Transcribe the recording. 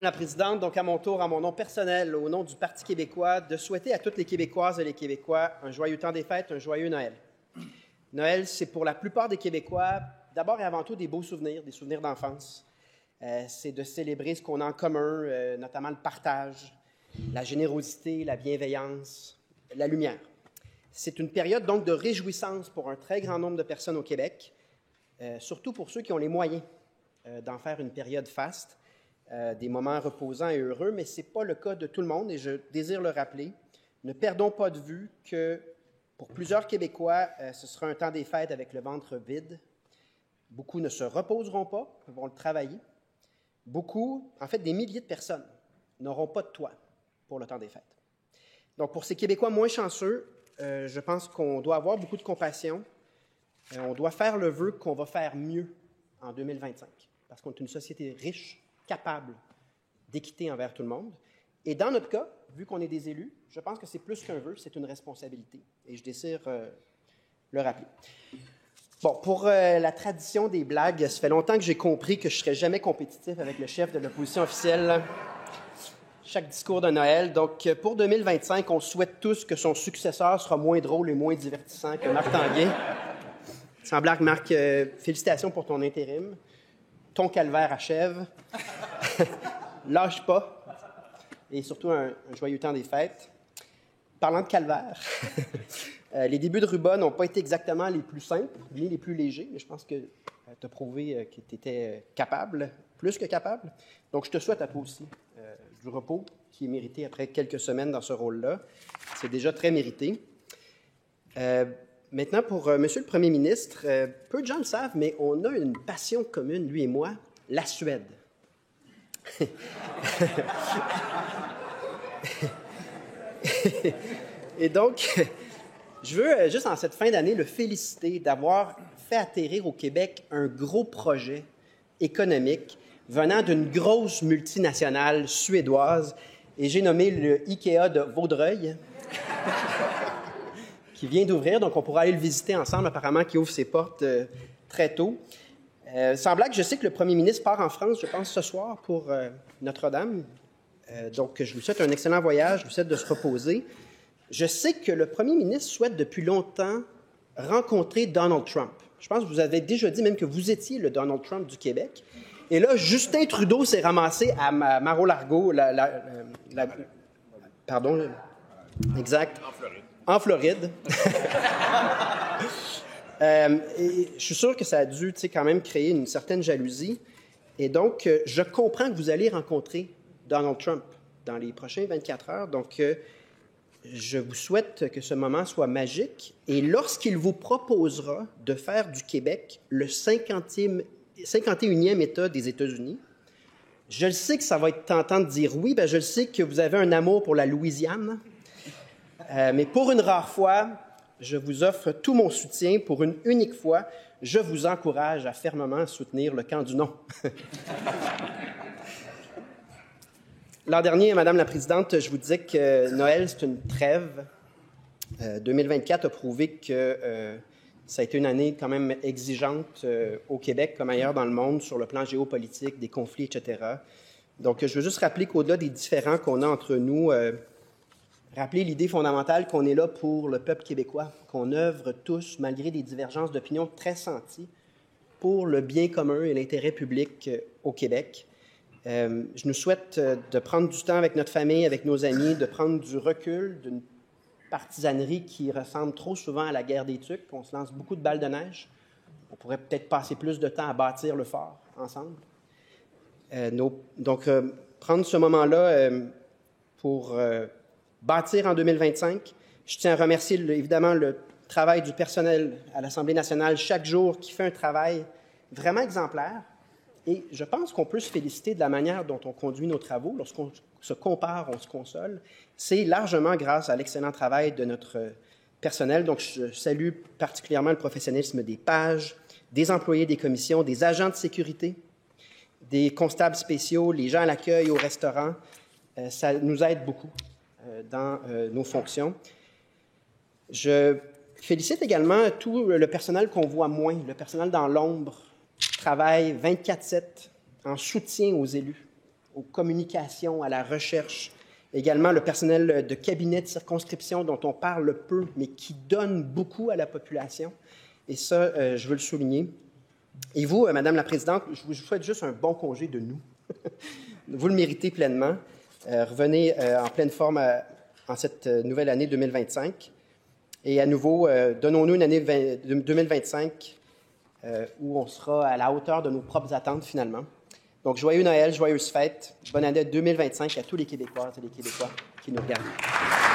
La présidente, donc à mon tour, à mon nom personnel, au nom du Parti québécois, de souhaiter à toutes les Québécoises et les Québécois un joyeux temps des fêtes, un joyeux Noël. Noël, c'est pour la plupart des Québécois, d'abord et avant tout, des beaux souvenirs, des souvenirs d'enfance. C'est de célébrer ce qu'on a en commun, notamment le partage, la générosité, la bienveillance, la lumière. C'est une période donc de réjouissance pour un très grand nombre de personnes au Québec, surtout pour ceux qui ont les moyens d'en faire une période faste. Des moments reposants et heureux, mais ce n'est pas le cas de tout le monde et je désire le rappeler. Ne perdons pas de vue que pour plusieurs Québécois, ce sera un temps des fêtes avec le ventre vide. Beaucoup ne se reposeront pas, vont le travailler. Beaucoup, en fait des milliers de personnes, n'auront pas de toit pour le temps des fêtes. Donc pour ces Québécois moins chanceux, je pense qu'on doit avoir beaucoup de compassion. On doit faire le vœu qu'on va faire mieux en 2025, parce qu'on est une société riche, capable d'équité envers tout le monde. Et dans notre cas, vu qu'on est des élus, je pense que c'est plus qu'un vœu, c'est une responsabilité. Et je désire le rappeler. Bon, pour la tradition des blagues, ça fait longtemps que j'ai compris que je ne serais jamais compétitif avec le chef de l'opposition officielle chaque discours de Noël. Donc, pour 2025, on souhaite tous que son successeur sera moins drôle et moins divertissant que Marc Tanguay. Sans blague, Marc, félicitations pour ton intérim. Ton calvaire achève. Lâche pas. Et surtout, un joyeux temps des fêtes. Parlant de calvaire, les débuts de Ruba n'ont pas été exactement les plus simples, ni les plus légers, mais je pense que tu as prouvé que tu étais capable, plus que capable. Donc, je te souhaite à toi aussi du repos qui est mérité après quelques semaines dans ce rôle-là. C'est déjà très mérité. Maintenant, pour Monsieur le Premier ministre, peu de gens le savent, mais on a une passion commune, lui et moi, la Suède. Et donc, je veux, juste en cette fin d'année, le féliciter d'avoir fait atterrir au Québec un gros projet économique venant d'une grosse multinationale suédoise, et j'ai nommé le IKEA de Vaudreuil, qui vient d'ouvrir, donc on pourra aller le visiter ensemble, apparemment, qui ouvre ses portes très tôt. Sans blague, je sais que le premier ministre part en France, je pense, ce soir pour Notre-Dame. Donc, je vous souhaite un excellent voyage, je vous souhaite de se reposer. Je sais que le premier ministre souhaite depuis longtemps rencontrer Donald Trump. Je pense que vous avez déjà dit même que vous étiez le Donald Trump du Québec. Et là, Justin Trudeau s'est ramassé à Mar-a-Lago, pardon, exact. En Floride. Et je suis sûr que ça a dû quand même créer une certaine jalousie. Et donc, je comprends que vous allez rencontrer Donald Trump dans les prochaines 24 heures. Donc, je vous souhaite que ce moment soit magique. Et lorsqu'il vous proposera de faire du Québec le 51e État des États-Unis, je le sais que ça va être tentant de dire oui. Bien, je le sais que vous avez un amour pour la Louisiane. Mais pour une rare fois, je vous offre tout mon soutien. Pour une unique fois, je vous encourage à fermement soutenir le camp du non. L'an dernier, Madame la Présidente, je vous disais que Noël, c'est une trêve. 2024 a prouvé que ça a été une année quand même exigeante au Québec comme ailleurs dans le monde sur le plan géopolitique, des conflits, etc. Donc, je veux juste rappeler qu'au-delà des différends qu'on a entre nous, rappeler l'idée fondamentale qu'on est là pour le peuple québécois, qu'on œuvre tous, malgré des divergences d'opinion très senties, pour le bien commun et l'intérêt public au Québec. Je nous souhaite de prendre du temps avec notre famille, avec nos amis, de prendre du recul d'une partisanerie qui ressemble trop souvent à la guerre des Tucs. On se lance beaucoup de balles de neige. On pourrait peut-être passer plus de temps à bâtir le fort ensemble. Donc, prendre ce moment-là pour bâtir en 2025. Je tiens à remercier évidemment le travail du personnel à l'Assemblée nationale chaque jour qui fait un travail vraiment exemplaire. Et je pense qu'on peut se féliciter de la manière dont on conduit nos travaux. Lorsqu'on se compare, on se console. C'est largement grâce à l'excellent travail de notre personnel. Donc, je salue particulièrement le professionnalisme des pages, des employés des commissions, des agents de sécurité, des constables spéciaux, les gens à l'accueil, au restaurant. Ça nous aide beaucoup dans nos fonctions. Je félicite également tout le personnel qu'on voit moins, le personnel dans l'ombre, qui travaille 24/7 en soutien aux élus, aux communications, à la recherche. Également, le personnel de cabinet de circonscription dont on parle peu, mais qui donne beaucoup à la population. Et ça, je veux le souligner. Et vous, Madame la Présidente, je vous souhaite juste un bon congé de nous. Vous le méritez pleinement. Revenez en pleine forme en cette nouvelle année 2025. Et à nouveau, donnons-nous une année 2025 où on sera à la hauteur de nos propres attentes finalement. Donc, joyeux Noël, joyeuses fêtes. Bonne année 2025 à tous les Québécoises et les Québécois qui nous regardent.